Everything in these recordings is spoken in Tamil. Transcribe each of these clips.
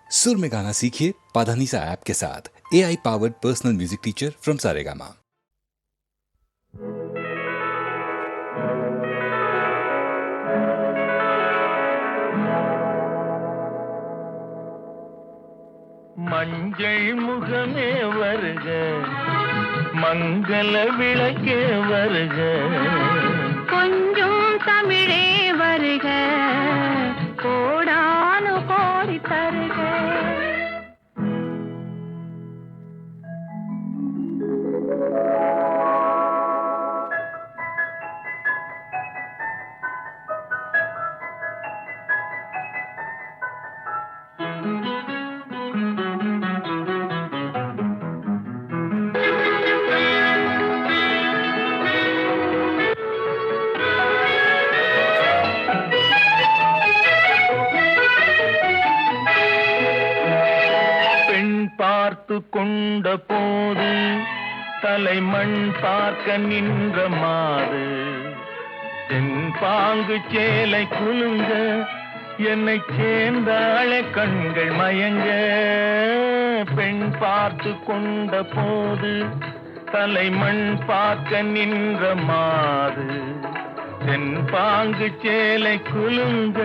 सुर में गाना सीखिए पाधानीसा ऐप के साथ। AI powered personal music teacher from Saregama. மஞ்சள் முகமே வருக, மங்கள விளக்கே வருக, கொஞ்சம் தமிழே வருக, கோடானு கோடி தருக. பார்த்து கொண்ட போது தலைமண் பார்க்க நின்ற மாது, தென்பாங்கு சேலை குலுங்க என்னை சேர்ந்தாள கண்கள் மயங்க. பெண் பார்த்து கொண்ட போது தலைமண் பார்க்க நின்ற மாது, தென்பாங்கு சேலை குலுங்க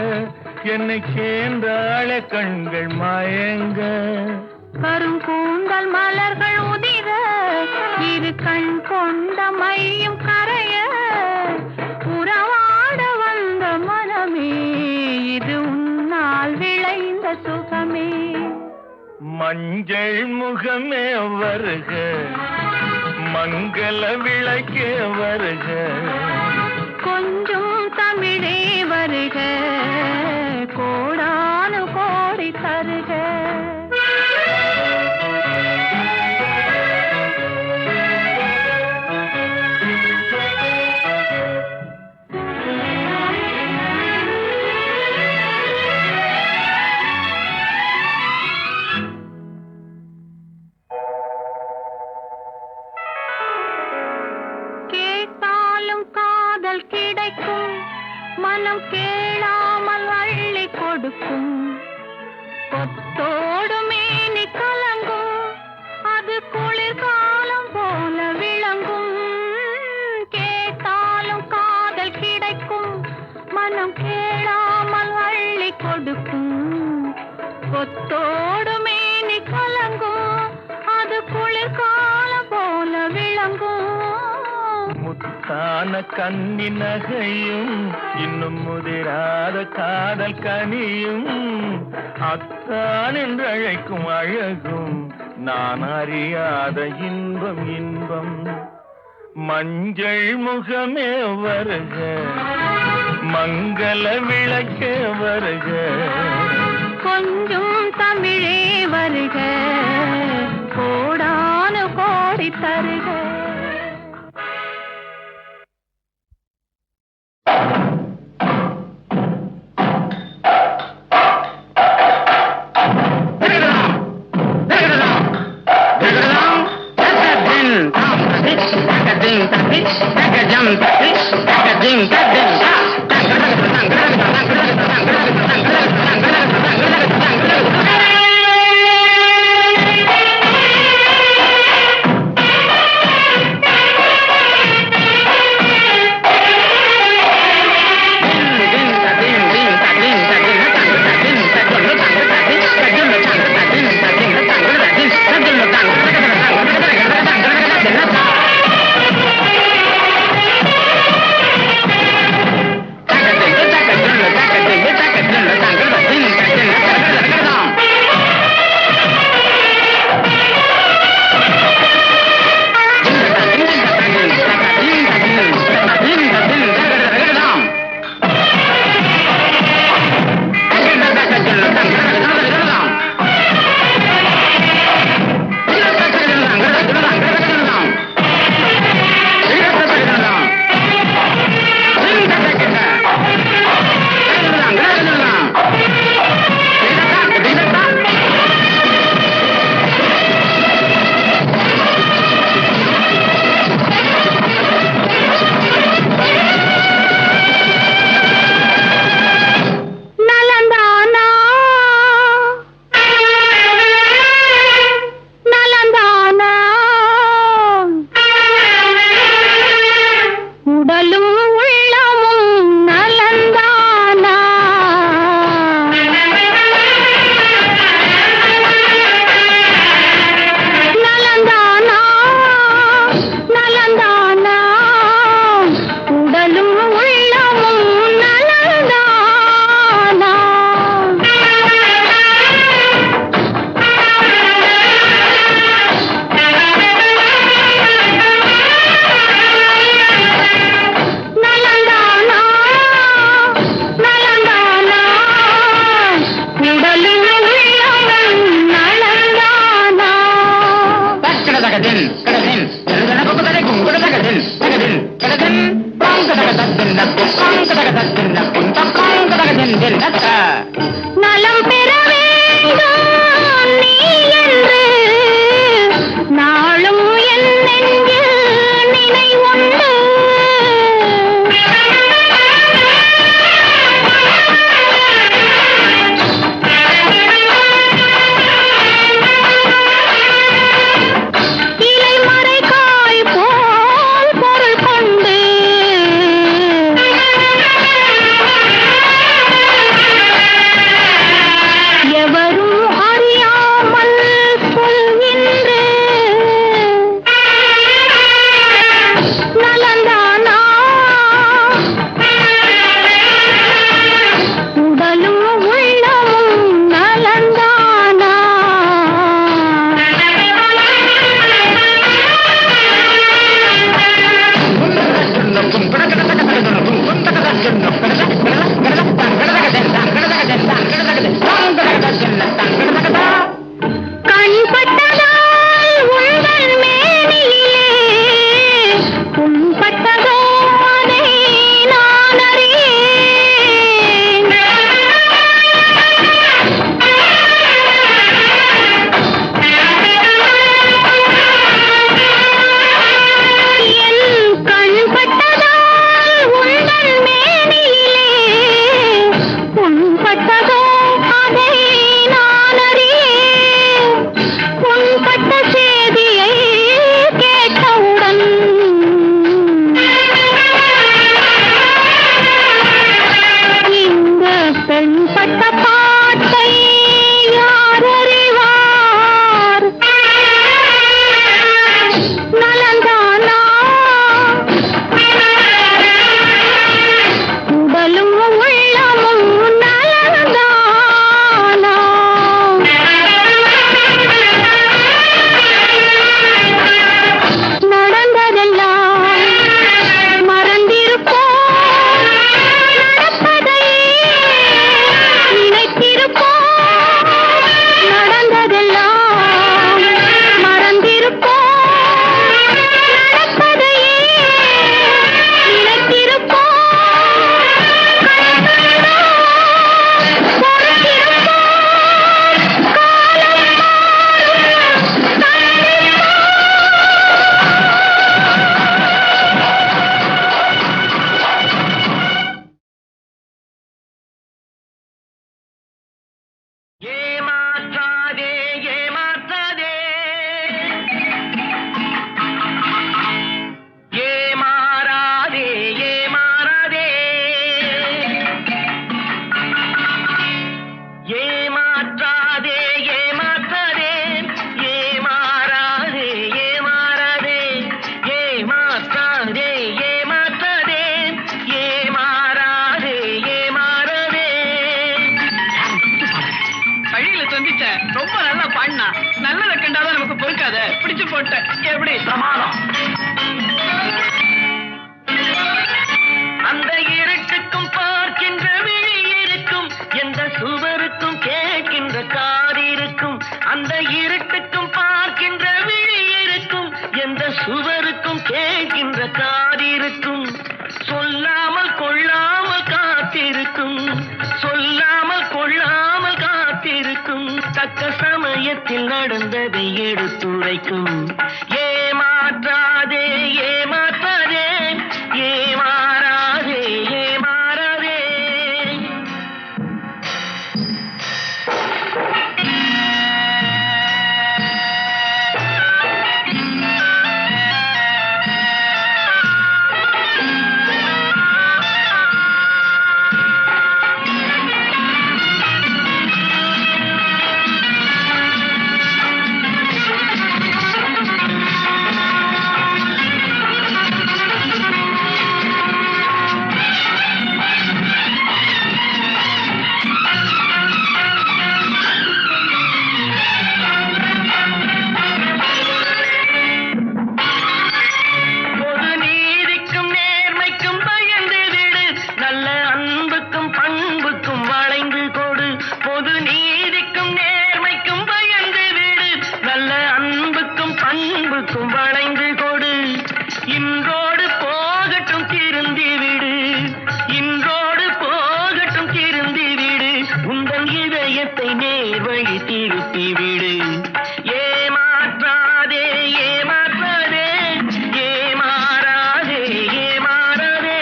என்னை சேர்ந்தாள கண்கள் மயங்க. கருங்கூந்தல் மலர்கள் உதிர, இரு கண் கொண்ட மையும் கரைய, உறவாட வந்த மனமே இது உன்னால் விளைந்த சுகமே. மஞ்சள் முகமே வருக, மங்கள விளக்கே வருக, கொஞ்சம் தமிழே வருக, கோடானு கோடி தருக. கிடைக்கும் மனம் கேளாமல் அள்ளி கொடுக்கும், கொத்தோடு மேனி கலங்கும் அது குளிர்காலம் போல விளங்கும். கேட்டாலும் காதல் கிடைக்கும் மனம் கேளாமல் அள்ளி கொடுக்கும், கொத்தோடு மேனி கலங்கும் அது குளிர்காலம் போல விளங்கும். முத்தான கன்னி நகையும் இன்னும் முதிராத காதல் கனியும், அத்தான் என்று அழைக்கும் அழகும் நான் அறியாத இன்பம் இன்பம். மஞ்சள் முகமே வருக, மங்கள விளக்கே வருக, கொஞ்சம் தமிழே வருக, கோடானு கோடி தருக. Ding, சந்திச்சேன். ரொம்ப நல்லா பாடினா. நல்லதை கண்டாதான் நமக்கு பொறுக்காத. பிடிச்சு போட்டேன். எப்படி பிரமாதம். அந்த இருட்டுக்கும் பார்க்கின்ற விழி இருக்கும், எந்த சுவருக்கும் கேட்கின்ற காது இருக்கும். அந்த இருட்டுக்கும் பார்க்கின்ற விழி இருக்கும், எந்த சுவருக்கும் கேட்கின்ற காது இருக்கும். சொல்லாமல் கொள்ளாமல் காத்திருக்கும், சொல்லாமல் கொள்ளாமல் காத்திருக்கும். தக்க சமயத்தில் நடந்ததை எடுத்துரைக்கும். ஏமாற்றாதே ஏமாற்றாதே ஏமாறாதே ஏமாறாதே. வளைந்து கொடு. இன்றோடு போகட்டும் திருந்தி விடு, இன்றோடு போகட்டும் திருந்தி விடு. உந்தன் இதயத்தை நேர் வழி திருப்பி விடு. ஏமாற்றாதே ஏமாற்றாதே ஏமாறாதே ஏமாறாதே.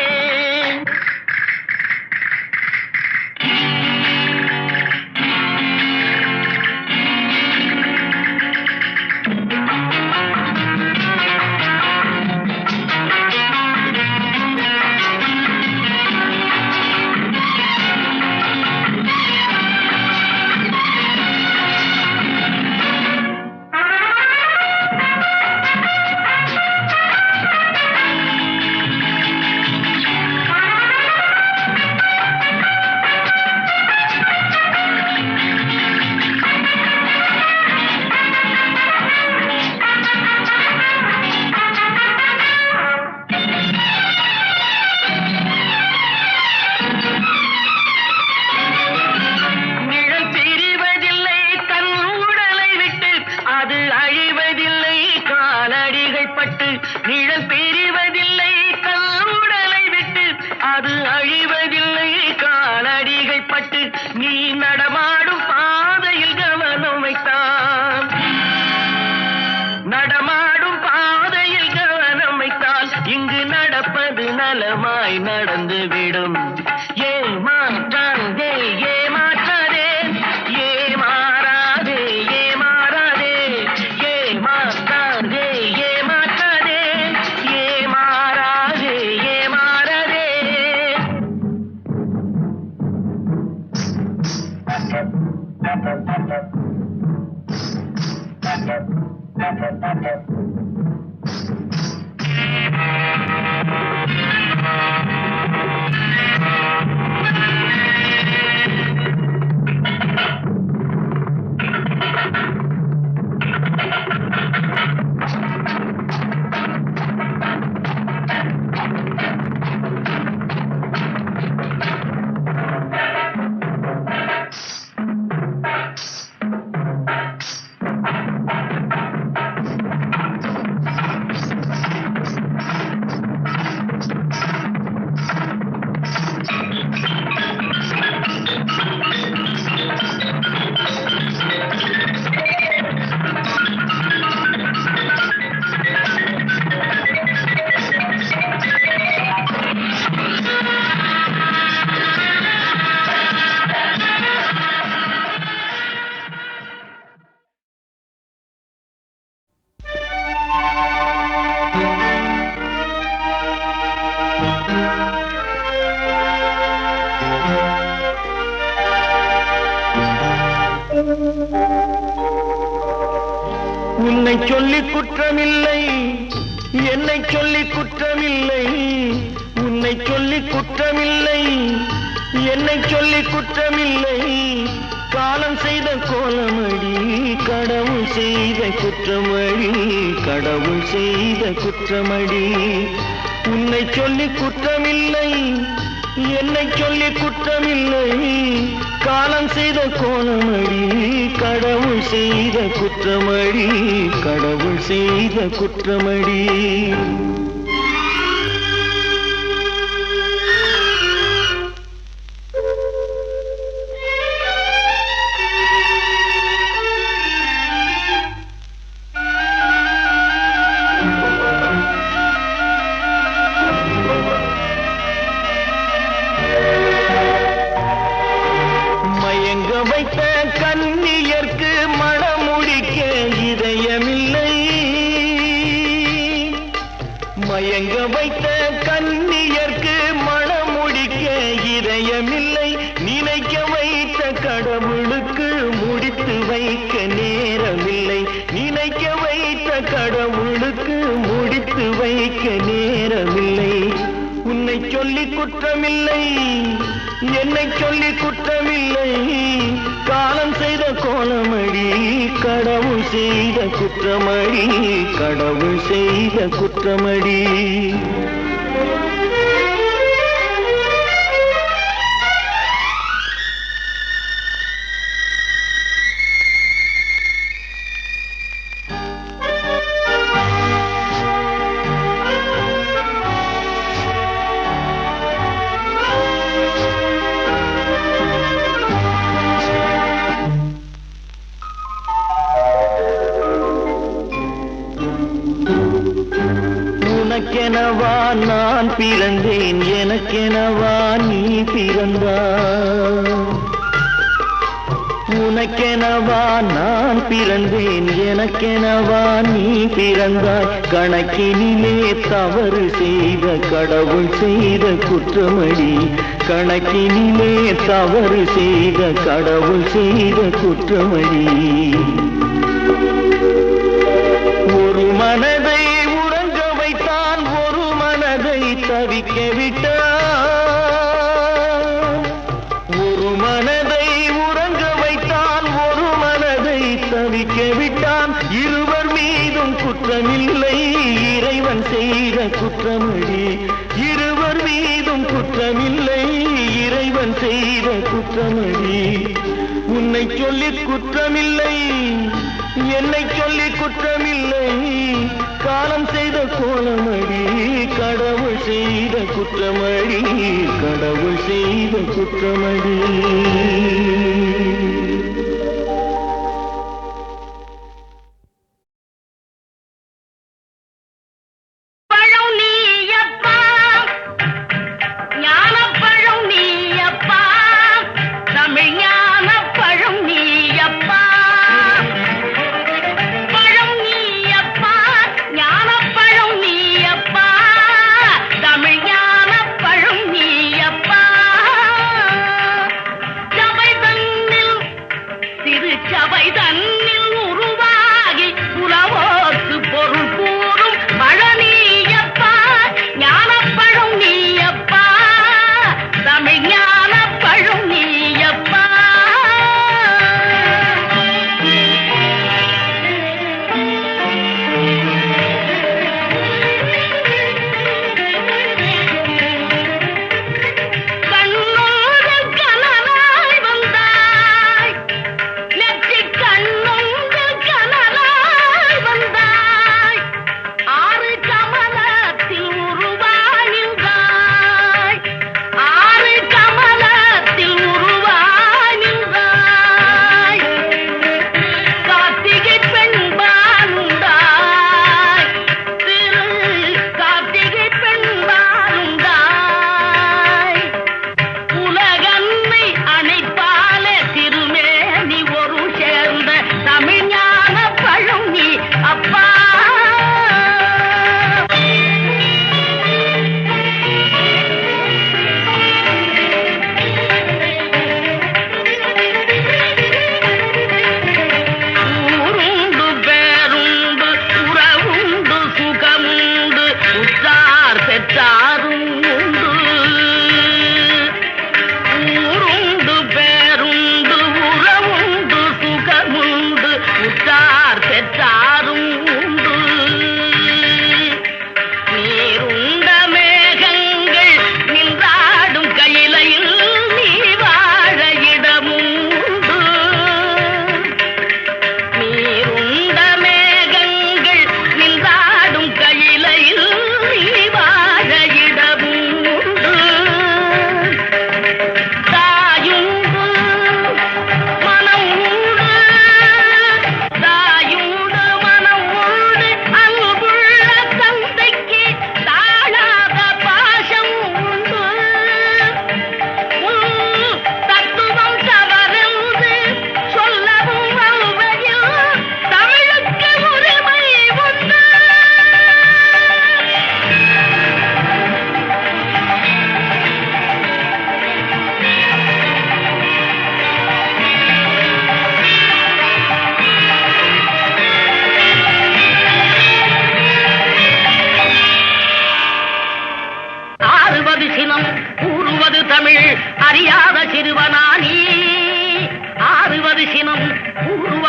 நிழல் பிரிவதில்லை கல்லுடலை விட்டு, அது அழிவதில்லை காலடிகள் பட்டு. நீ நடமாடும் பாதையில் கவனம் வைத்தான், நடமாடும் பாதையில் கவனம் வைத்தால் இங்கு நடப்பது நலமாய் நடந்துவிடும். ஏமாற்றாதே ஏமாற்றாதே ஏமாறாதே ஏமாறாதே ஏமாற்றாதே ஏமாற்றாதே ஏமாறாதே ஏமாறாதே. உன்னை சொல்லி குற்றமில்லை, என்னை சொல்லி குற்றமில்லை. உன்னை சொல்லி குற்றமில்லை, என்னை சொல்லி குற்றமில்லை. காலம் செய்த கோலமடி கடவுள் செய்த குற்றமடி கடவுள் செய்த குற்றமடி உன்னை சொல்லி குற்றமில்லை என்னை சொல்லி குற்றமில்லை காலம் செய்த கோலமடி கடவுள் செய்த குற்றமடி கடவுள் செய்த குற்றமடி வைத்த கன்னியர்க்கு மணமுடிக்க இதயமில்லை மயங்க வைத்த கன்னியர்க்கு மணமுடிக்க இதயமில்லை நினைக்க வைத்த கடவுளுக்கு முடித்து வைக்க நேரமில்லை நினைக்க வைத்த கடவுளுக்கு முடித்து வைக்க நேரமில்லை உன்னை சொல்லி குற்றமில்லை என்னை சொல்லி குற்றமில்லை காலம் செய்த கோலமடி கடவுள் செய்த குற்றமடி கடவுள் செய்த குற்றமடி உனக்கெனவா நான் பிறந்தேன் எனக்கெனவா நீ பிறந்தாய் உனக்கெனவா நான் பிறந்தேன் எனக்கெனவா நீ பிறந்தாய் கணக்கினிலே தவறு செய்த கடவுள் செய்த குற்றமடி கணக்கினிலே தவறு செய்த கடவுள் செய்த குற்றமடி ஒரு மனதை தவிக்க விட்டான் ஒரு மனதை உறங்க வைத்தான் ஒரு மனதை தவிக்க விட்டான் இருவர் மீதும் குற்றமில்லை இறைவன் செய்த குற்றமடி இருவர் மீதும் குற்றமில்லை இறைவன் செய்த குற்றமடி உன்னை சொல்லி குற்றமில்லை என்னை சொல்லி குற்றமில்லை காலம் செய்த கோலமடி கடவுள் செய்த குற்றமடி கடவுள் செய்த குற்றமடி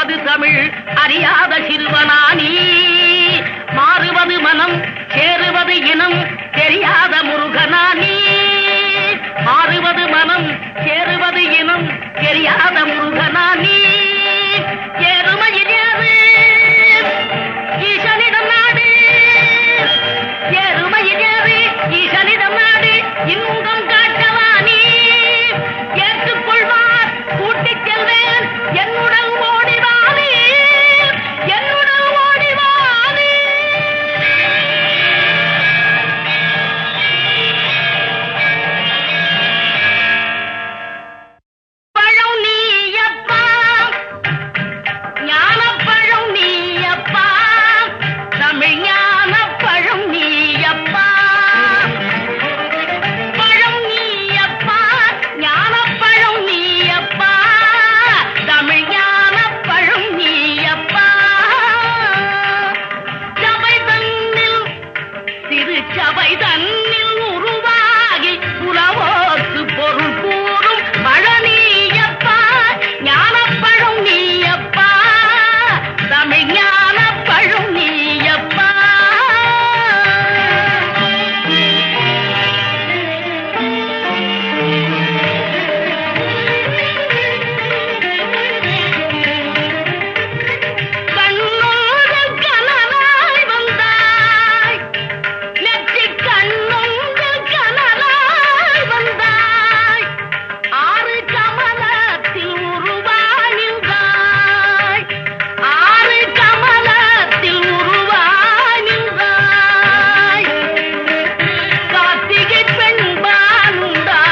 மாறுவது தமிழ் அறியாத சிறுவனானி, மாறுவது மனம் சேருவது இனம் தெரியாத முருகனானி, மாறுவது மனம் சேருவது இனம் தெரியாத முருகனானி. ஏறுமையிலேறு ஈசனிடம் நாடு, ஏறுமையிலேறு ஈசனிடம் நாடு, இன்பம் காட்டவானி ஏற்றுக்கொள்வார் கூட்டிச் செல்வேன் என்னுடன் ஓடிவானி, என்னுடன் ஓடிவானி. பழம் நீயப்பா ஞானப்பழம் நீயப்பா, தமிழ் ஞானப்பழம் நீயப்பா, பழம் நீயப்பா ஞானப்பழம் நீயப்பா, தமிழ் ஞானப்பழம் நீயப்பா. சபை தன்னில் சிறு சபை தன்னில் உருவாகி உறவோக்கு பொருள் கூறும் பழனியப்பா, ஞானப்பழம் நீயப்பா, தமிழ் ஞானப்பழம் நீயப்பா. கண்ணோடு கனலாய் வந்தாய், நெற்றிக் கண்ணொன்று கனலாய் வந்தாய், ஆறு கமலத்தில் உருவானின்றாய், ஆறு கமலத்தில் உருவானின்றாய், கார்த்திகை பெண்பாலுண்டாய்,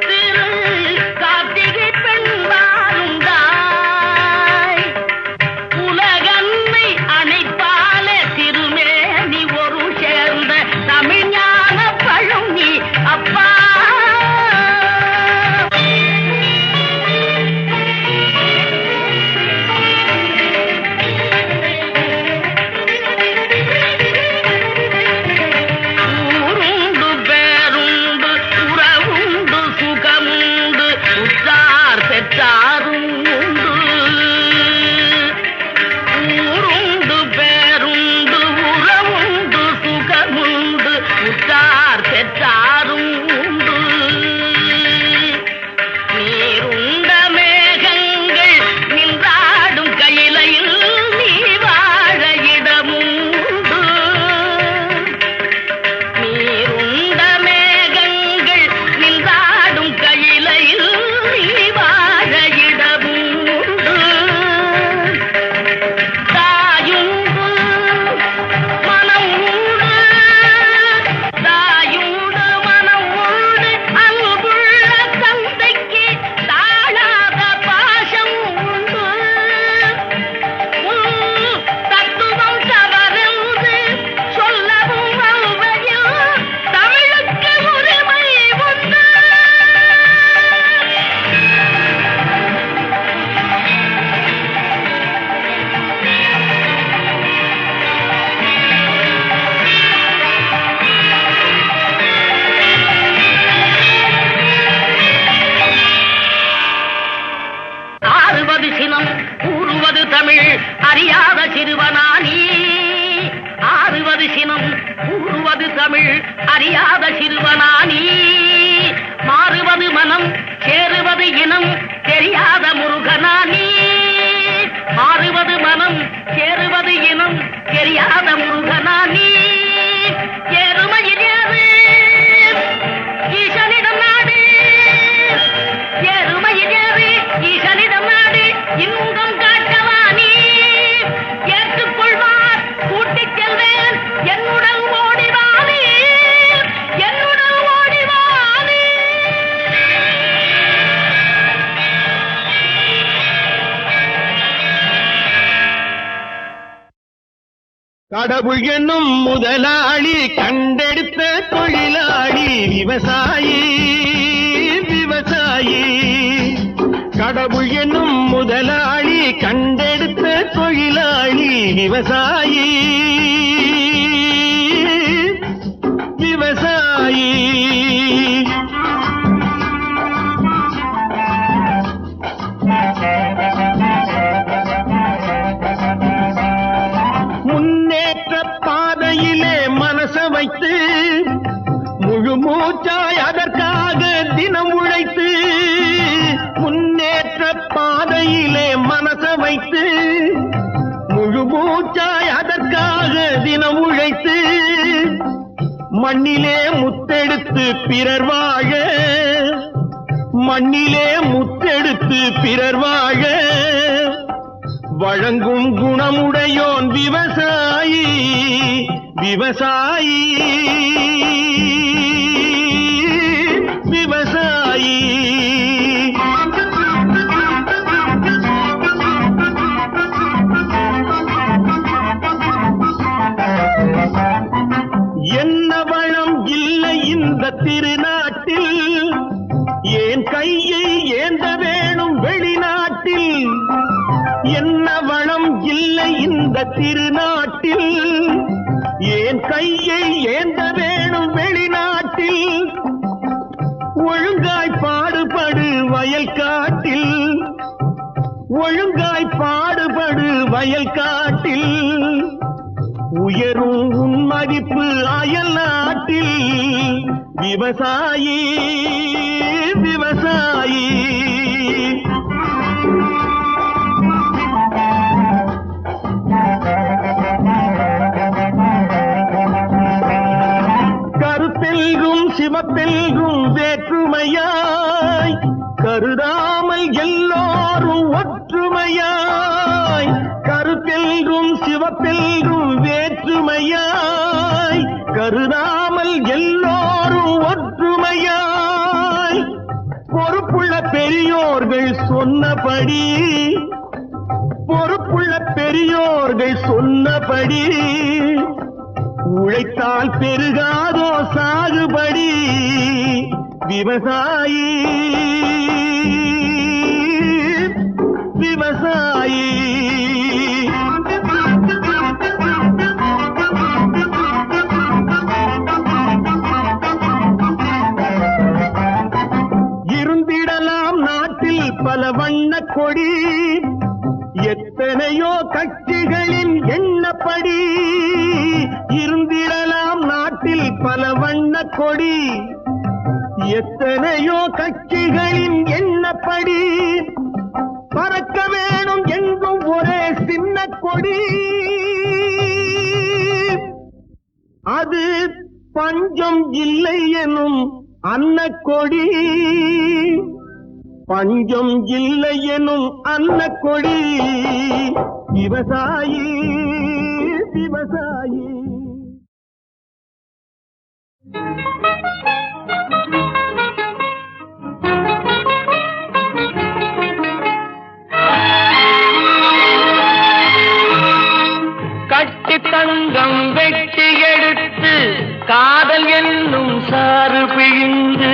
திரு கார்த்திகை பெண்பாலுண்டாய், உலகன்னை அணைப்பாலே திருமேனி ஒரு சேர்ந்த தமிழ் ஞானப்பழம் நீ அப்பா. ஊருண்டு பேருண்டு உறவுண்டு சுகமுண்டு உற்றார் பெற்றாரும் உண்டு, ஊருண்டு பேருண்டு உறவுண்டு சுகமுண்டு உற்றார் பெற்றாரும் உண்டு. நீருண்ட மேகங்கள் நின்றாடும் கையிலையில் நீ வாழ இடமும் உண்டு, நீருண்ட மேகங்கள் நின்றாடும் கையிலையில் நீ வாழ இடமும் உண்டு. தாயுண்டு மனம் உண்டு, தாயுண்டு மனம் உண்டு, அன்புள்ள தந்தைக்கு தாழாத பாசம் உண்டு. தத்துவம் தவறென்று சொல்லவும் அவ்வையில் தமிழுக்கு உரிமை உண்டு. ஆறுவது சினம் கூறுவது தமிழ் அறியாத சிறுவனானி, ஆறுவது சினம் கூறுவது தமிழ் அறியாத சிறுவனானி, மாறுவது மனம் சேருவது இனம் தெரியாத முருகனானி, மாறுவது மனம் சேருவது இனம் தெரியாத முருகனானி. ஏறுமையிலேறு ஈசனிடம் நாடு, ஏறுமையிலேறு ஈசனிடம் நாடு, இன்பம் காட்டவானி ஏற்றுக்கொள்வார் கூட்டிச் செல்வேன் என்னுடன் ஓடிவானி, என்னுடன் ஓடிவானி. கடவுள் என்னும் முதலாளி கண்டெடுத்த தொழிலாளி விவசாயி, விவசாயி. கடவுள் என்னும் முதலாளி கண்டெடுத்த தொழிலாளி விவசாயி, விவசாயி. வைத்து முழு மூச்சாய் அதற்காக தினம் உழைத்து மண்ணிலே முத்தெடுத்து பிறர் வாழ மண்ணிலே முத்தெடுத்து பிறர் வாழ வழங்கும் குணமுடையோன் விவசாயி விவசாயி விவசாயி என்ன வளம் இல்லை இந்த திருநாட்டில் ஏன் கையை ஏந்த வேணும் வெளிநாட்டில் என்ன வளம் இல்லை இந்த திருநாட்டில் ஏன் கையை ஏந்த வேணும் வெளிநாட்டில் ஒழுங்காய் பாடுபடு வயல் காட்டில் ஒழுங்காய் பாடுபடு வயல் காட்டில் உயரும் உன் மதிப்பு அயல் நாட்டில் விவசாயி விவசாயி கருத்தெல்கும் சிவப்பெல்கும் வேற்றுமையாய் கருதாமல் எல்லோரும் ஒற்றுமையாய் கருத்தெல்கும் சிவப்பெல்கும் வேற்றுமையாய் கருதாமல் எல்லோரும் ஒற்றுமையாய் பொறுப்புள்ள பெரியோர்கள் சொன்னபடி பொறுப்புள்ள பெரியோர்கள் சொன்னபடி உழைத்தால் பெருகாதோ சாகுபடி விவசாயி விவசாயி இருந்திடலாம் நாட்டில் பல வண்ண கொடி எத்தனையோ கட்சிகளின் எண்ணப்படி இருந்திடலாம் நாட்டில் பல வண்ண கொடி எத்தனையோ கட்சிகளின் எண்ணப்படி பறக்க வேணும் எங்கும் ஒரே சின்ன கொடி அது பஞ்சம் இல்லை எனும் அன்னக்கொடி பஞ்சம் இல்லை எனும் அன்னக்கொடி விவசாயி விவசாயி கட்டி தங்கம் வெட்டி எடுத்து காதல் என்னும் சாறு பிழிந்து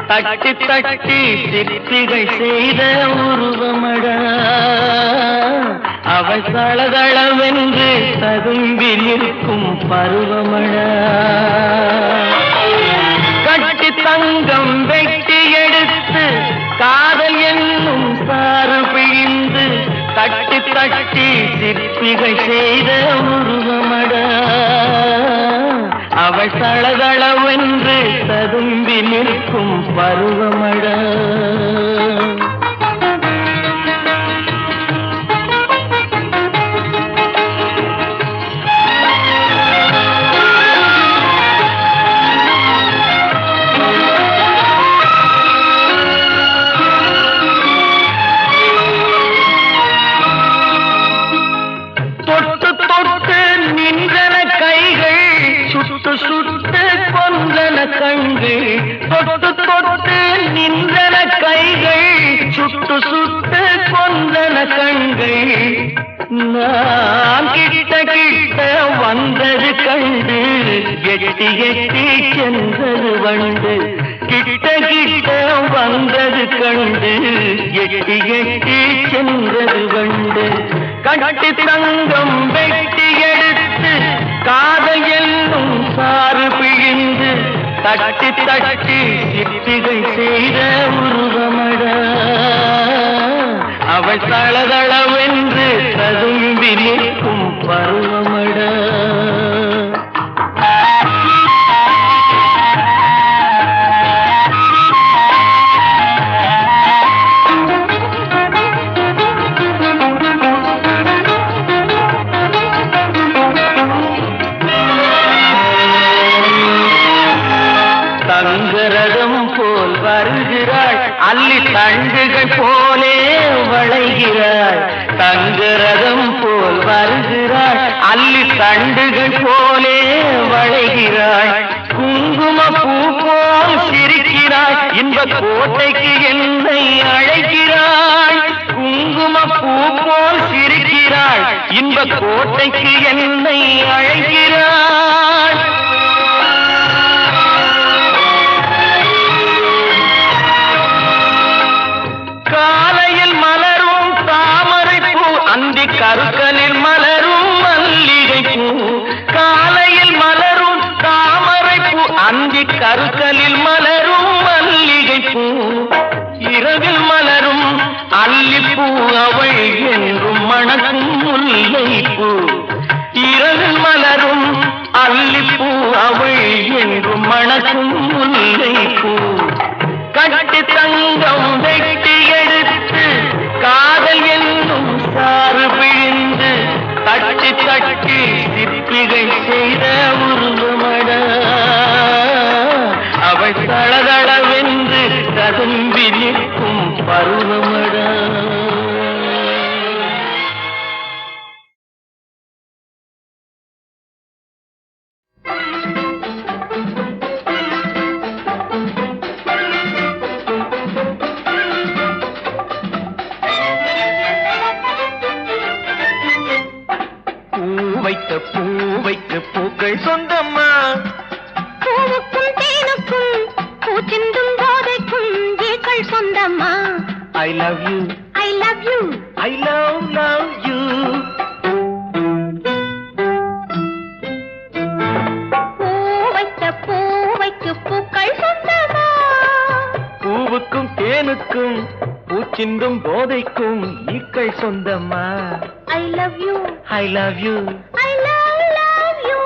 தட்டி தட்டி சிற்பிகள் செய்த உருவமடா அவள் தளதளவென்று ததும்பி நிற்கும் பருவமடா கட்டி தங்கம் வெட்டி எடுத்து காதல் என்னும் சாறு பிழிந்து தட்டி தட்டி சிற்பிகள் செய்த உருவமடா அவள் தளதளவென்று ததும்பி நிற்கும் பருவமடா கண்கள் தொட்டு தொட்டு நின்றன கைகள் சுட்டு சுட்டு கொண்டன கண்கள் நான் கிட்ட கிட்ட வந்தது கண்டு எட்டி எட்டி சென்றது வண்டு கிட்ட கிட்ட வந்தது கண்டு எட்டி எட்டி சென்றது வண்டு கட்டி தங்கம் வெட்டி எடுத்து காதல் என்னும் சாறு பிழிந்து தட்டி தட்டி சிற்பிகள் செய்த உருவமடா அவள் தளதளவென்று ததும்பி நிற்கும் பருவமடா தண்டுகள் போலே வளைகிறாள், தங்குரதம் போல் வருகிறாள். அல்லி தண்டுகள் போலே வளைகிறாள், குங்கும பூ போல் சிரிக்கிறாள். இன்ப கோட்டைக்கு என்னை அழைக்கிறாள், குங்கும பூ போல் சிரிக்கிறாள். இன்ப கோட்டைக்கு என்னை அழைக்கிறாள். காலையில் மலரும் தாமரை பூ, அந்தி கருக்கலில் மலரும் மல்லிகை பூ. காலையில் மலரும் தாமரை பூ, அந்தி கருக்கலில் மலரும் மல்லிகை பூ. இரவில் மலரும் அல்லிப்பூ, அவள் என்றும் மணக்கும் முல்லை பூ. இரவில் மலரும் அல்லிப்பூ, அவள் என்றும் மணக்கும் முல்லை பூ. கட்டி தங்கம் வெட்டி எடுத்து காதல் என்னும் சாறு பிழிந்து தட்டி தட்டி சிற்பிகை செய்த உருவமட, அவள் தளதளவென்று ததும்பி நிற்கும் பருவமட. பூவைக்கு பூக்கள் சொந்தம்மா, பூவுக்கும் தேனுக்கும் பூச்சிந்தும் போதைக்கும் ஏக்கள் சொந்தம்மா. I love you, I love you, I love you. பூவைக்கு பூக்கள் சொந்தமா, பூவுக்கும் தேனுக்கும் பூச்சிந்தும் போதைக்கும் ஈக்கள் சொந்தம்மா. I love you, I love you, I love you.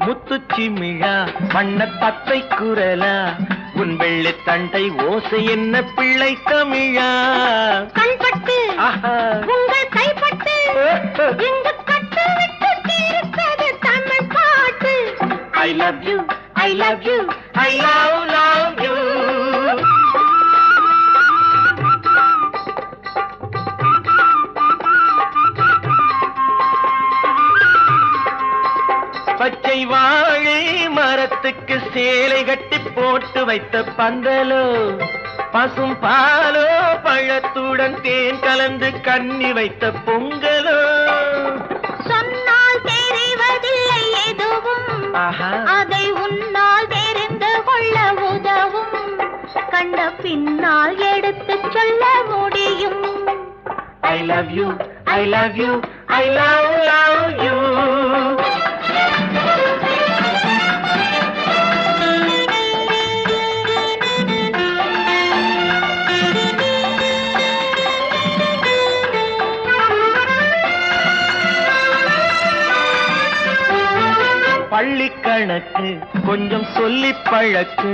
முத்துச்சிமிழா வண்ண தத்தை குரலா, உன் வெள்ளை தண்டை ஓசை என்ன பிள்ளை தமிழா. கண்பட்டு உங்கள் கைப்பட்டு இங்கு கட்டு விட்டு தீர்த்தது தமிழ் பாட்டு. I love you, I love you, I love you. பச்சை வாழை மரத்துக்கு சேலை கட்டி போட்டு வைத்த பந்தலோ, பசும் பாலோ பழத்துடன் தேன் கலந்து கண்ணி வைத்த பொங்கலோ. சொன்னால் தெரிவதில்லை எதுவும், அதை உன்னால் தெரிந்து கொள்ள உதவும். கண்ட பின்னால் எடுத்து சொல்ல முடியும். I love you, I love you, I love you. பள்ளி கணக்கு கொஞ்சம் சொல்லி பழக்கு,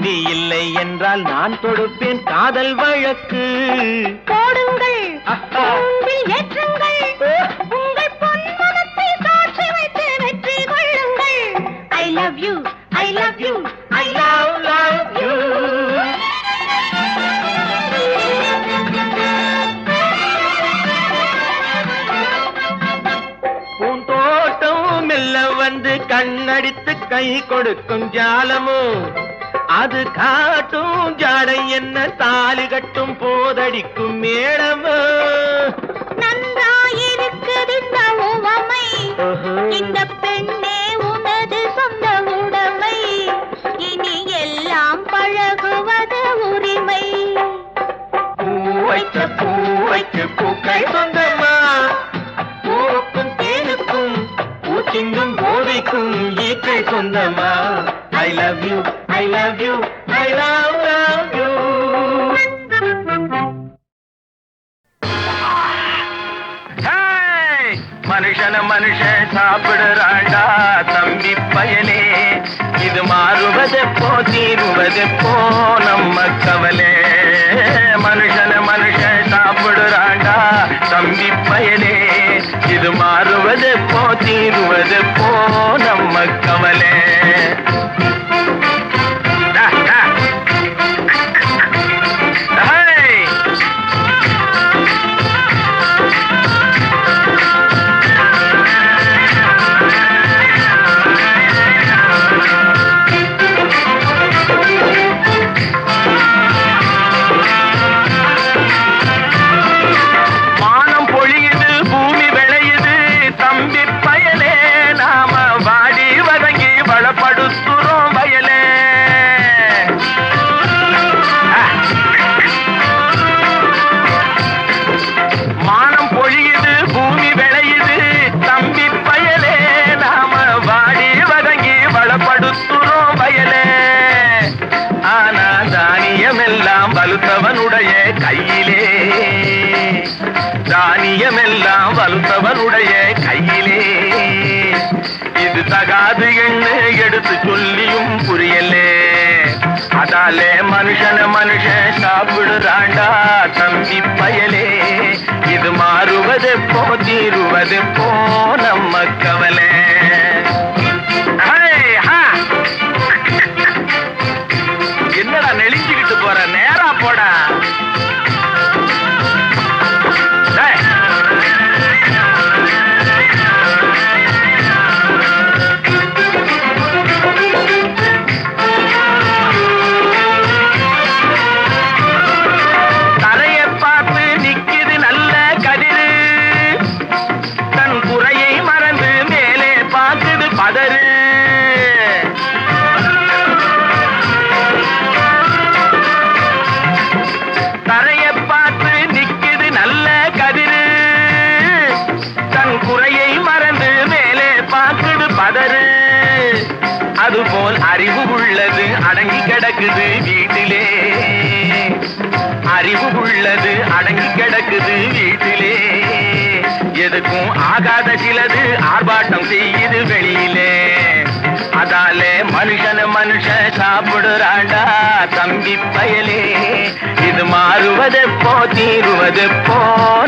நீ இல்லை என்றால் நான் தொடுப்பேன் காதல் வழக்கு. போடுங்கள் ஏற்றுங்கள், உங்கள் பொன்மனத்தை சாட்சி வைத்து வெற்றி கொள்ளுங்கள். I love you, I love you, I love you. பூந்தோட்டம் மெல்ல வந்து கண்ணடித்து கை கொடுக்கும் ஜாலமோ, அது காட்டும் ஜாடை என்ன தாலி கட்டும் போதடிக்கும் மேளமோ. நன்றாயிருக்குது இந்த உவமை, இந்த பெண்ணே உனது சொந்த உடைமை. இனி எல்லாம் பழகுவது உரிமை. பூவைக்கு பூக்கள் சொந்தமா, பூவுக்கும் தேனுக்கும் பூச்சிங்கும் போதைக்கும் ஈக்கள் சொந்தமா. I love you, I love you, I love you. மனுஷன மனுஷன் சாப்பிடுறாண்டா தம்பி பயனே, இது மாறுவதெப்போ தீருவதெப்போ நம்ம கவலை மனுஷன் சாப்பிடுறாண்டா தம்பி பயலே இது மாறுவதெப்போ தீருவதெப்போ நம்ம கவலை வலுத்தவனுடைய கையிலே தானியமெல்லாம் வலுத்தவனுடைய கையிலே இது தகாது என்று எடுத்து சொல்லியும் புரியலே அதாலே மனுஷன் சாப்பிடுறாண்டா தம்பி பயலே இது மாறுவதெப்போ தீருவதெப்போ நம்ம கவலை என்னடா நெளிஞ்சுக்கிட்டு போற நேரா போடா தரையை பார்த்து நிக்குது நல்ல கதிரு தன் குறையை மறந்து மேலே பார்க்குது பதறு தரையை பார்த்து நிக்குது நல்ல கதிரு தன் குறையை மறந்து மேலே பார்க்குது பதறு அதுபோல் அறிவு உள்ளது அடங்கி கிடக்குது வீட்டிலே அறிவு உள்ளது அடங்கி கிடக்குது வீட்டிலே எதுக்கும் ஆகாத சிலது ஆர்ப்பாட்டம் செய்யுது வெளியிலே அதாலே மனுஷன் சாப்பிடுறாண்டா தம்பி பயலே இது மாறுவதெப்போ தீருவதெப்போ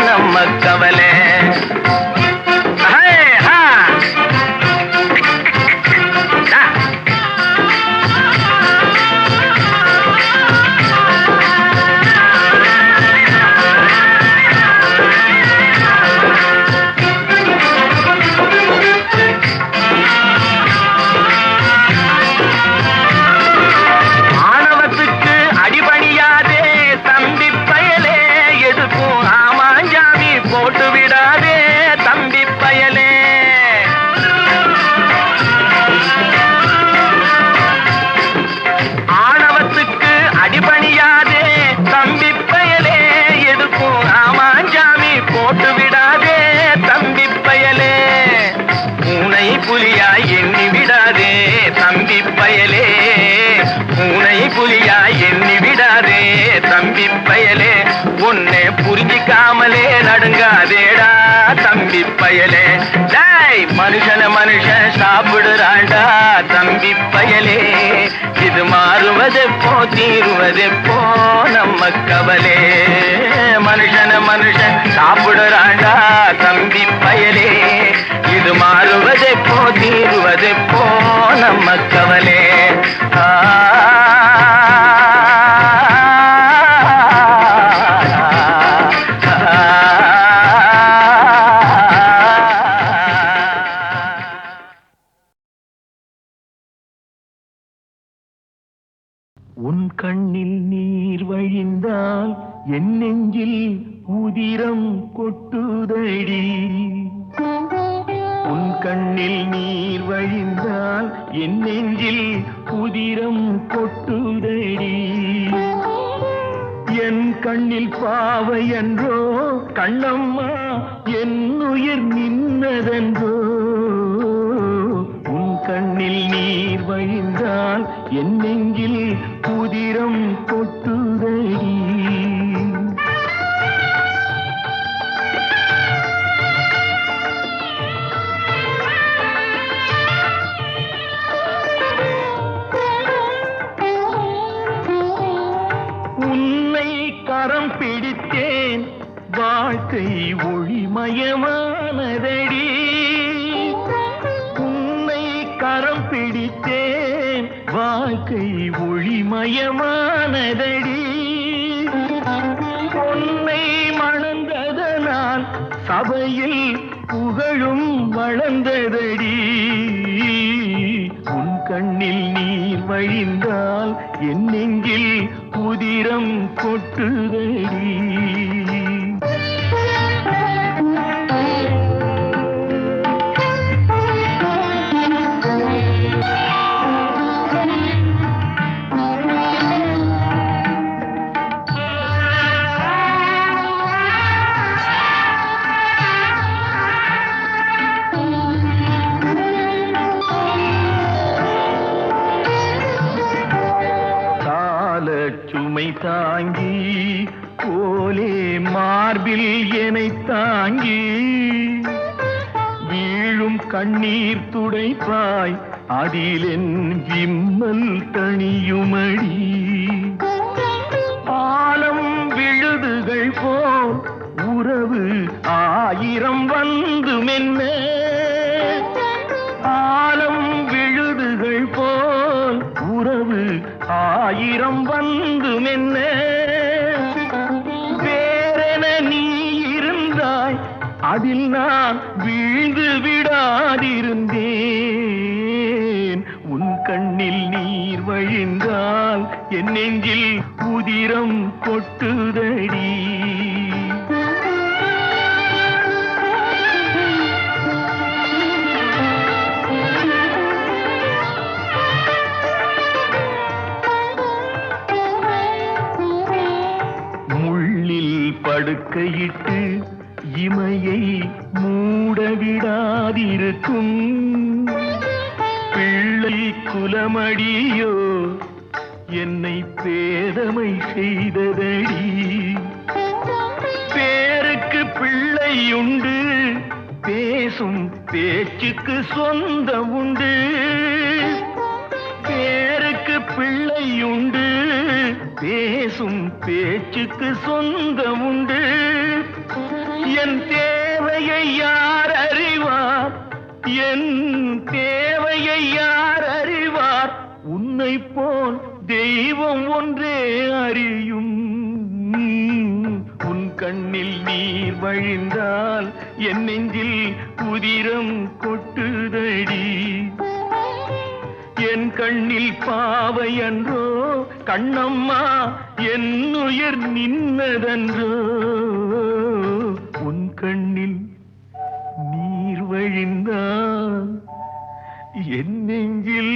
நம்ம கவலை புலியாய் எண்ணி விடாதே தம்பி பயலே பூனை புலியாய் எண்ணி விடாதே தம்பி பயலே உன்னை புரிஞ்சிக்காமலே நடுங்காதேடா தம்பி பயலே டேய் மனுஷன் சாப்பிடுறாண்டா தம்பி பயலே இது மாறுவதெப்போ தீருவதெப்போ நம்ம கவலை மனுஷன் சாப்பிடுறாண்டா தம்பி பயலே இது மாறுவதெப்போ தீருவதெப்போ நம்ம கவலை உன் கண்ணில் நீர் வழிந்தால் என் நெஞ்சில் உதிரம் கொட்டுதடி உன் கண்ணில் நீர் வழிந்தால் என் நெஞ்சில் உதிரம் கொட்டுதடி என் கண்ணில் பாவை என்றோ கண்ணம்மா என் உயிர் நின்னதென்றோ உன் கண்ணில் நீர் வழிந்தால் என் நெஞ்சில் உதிரம் கொட்டுதடி வாழ்க்கை ஒளிமயமானதடி உன்னை கரம் பிடித்தேன் வாழ்க்கை ஒளிமயமானதடி பொன்னை மணந்ததனால் சபையில் புகழும் வளர்ந்ததடி உன் கண்ணில் நீர் வழிந்தால் என் நெஞ்சில் உதிரம் கொட்டுதடி சுமை தாங்கி போலே மார்பில் என்னை தாங்கி வீழும் கண்ணீர் துடைப்பாய் அதிலென் விம்மல் தணியுமடி ஆலம் விழுதுகள் போல் உறவு ஆயிரம் வந்து மென்ன ஆலம் விழுதுகள் போல் உறவு ஆயிரம் வந்து மென்ன வேறென நீ இருந்தாய் அதில் நான் வீழ்ந்து விடாதிருந்தேன் உன் கண்ணில் நீர் வழிந்தால் என் நெஞ்சில் உதிரம் கொட்டுதடி படுக்கையிட்டு இமையை மூடவிடாதிருக்கும் பிள்ளை குலமடியோ என்னை பேதமை செய்ததடி பேருக்கு பிள்ளையுண்டு பேசும் பேச்சுக்கு சொந்தம் உண்டு பேருக்கு பிள்ளையுண்டு பேசும் பேச்சுக்கு சொந்தம் உண்டு என் தேவையை யார் அறிவார் என் தேவையை யார் அறிவார் உன்னை போல் தெய்வம் ஒன்றே அறியும் உன் கண்ணில் நீர் வழிந்தால் என் நெஞ்சில் உதிரம் கொட்டுதடி என் கண்ணில் பாவை அன்றோ கண்ணம்மா என் உயிர் நின்னதன்றோ உன் கண்ணில் நீர் வழிந்தால் என் நெஞ்சில்